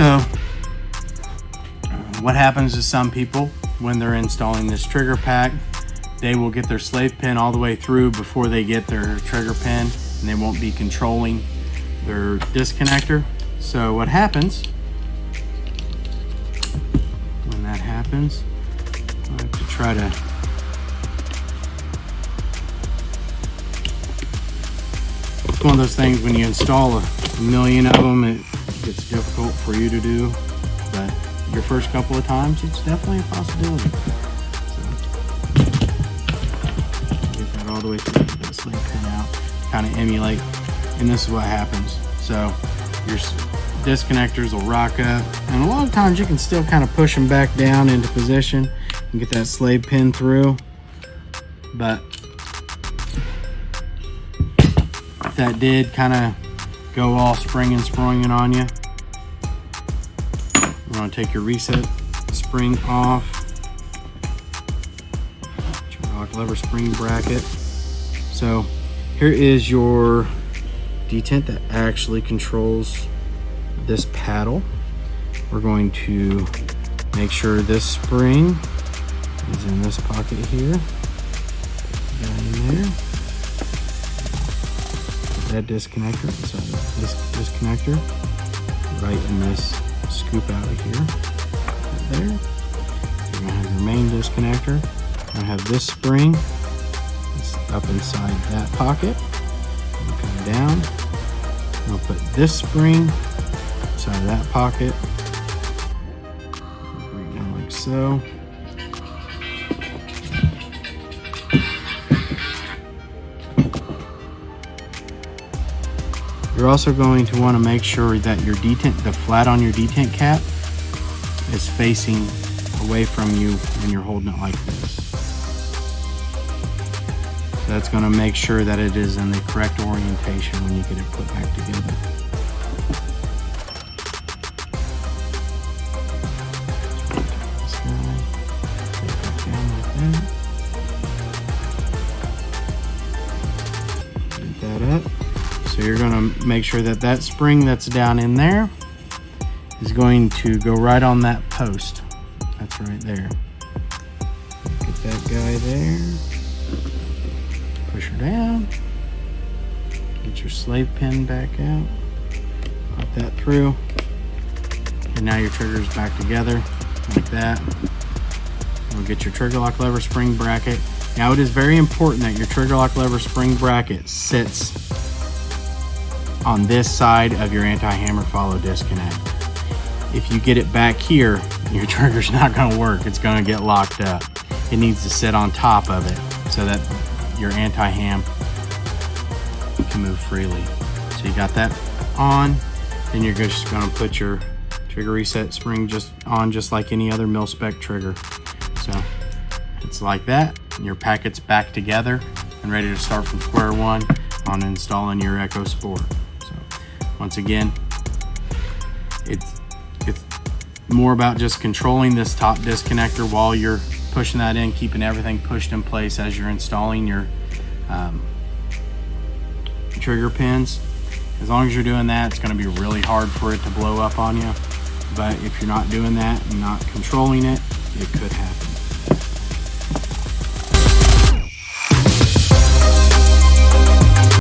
So what happens to some people when they're installing this trigger pack, they will get their slave pin all the way through before they get their trigger pin, and they won't be controlling their disconnector. So what happens when that happens, I have to try to it's one of those things when you install a million of them, it gets difficult for you to do, but your first couple of times, it's definitely a possibility. So, get that all the way through, get that slave pin out, kind of emulate, and this is what happens. So your disconnectors will rock up, and a lot of times you can still kind of push them back down into position and get that slave pin through, but if that did kind of go all spring and sproinging on you, you want to take your reset spring off, your lock lever spring bracket. So here is your detent that actually controls this paddle. We're going to make sure this spring is in this pocket here. Put that in there. Put that disconnector inside this disconnector, right in this scoop out of here. Right there. You're gonna have your main disconnector. You're gonna have this spring. It's up inside that pocket. You'll come down. We'll put this spring inside of that pocket. Bring it down like so. You're also going to want to make sure that your detent, the flat on your detent cap, is facing away from you when you're holding it like this. That's going to make sure that it is in the correct orientation when you get it put back together. This guy, take it down like that. Get that up. So you're going to make sure that that spring that's down in there is going to go right on that post. That's right there. Get that guy there. Push her down. Get your slave pin back out. Pop that through. And now your trigger's back together like that. We'll get your trigger lock lever spring bracket. Now it is very important that your trigger lock lever spring bracket sits on this side of your anti-hammer follow disconnect. If you get it back here, your trigger's not going to work. It's going to get locked up. It needs to sit on top of it so that your anti-ham can move freely. So you got that on, then you're just going to put your trigger reset spring just on, just like any other mil-spec trigger. So it's like that, and your packet's back together and ready to start from square one on installing your Echo Sport. So once again, it's more about just controlling this top disconnector while you're pushing that in, keeping everything pushed in place as you're installing your trigger pins. As long as you're doing that, it's going to be really hard for it to blow up on you. But if you're not doing that and not controlling it, it could happen.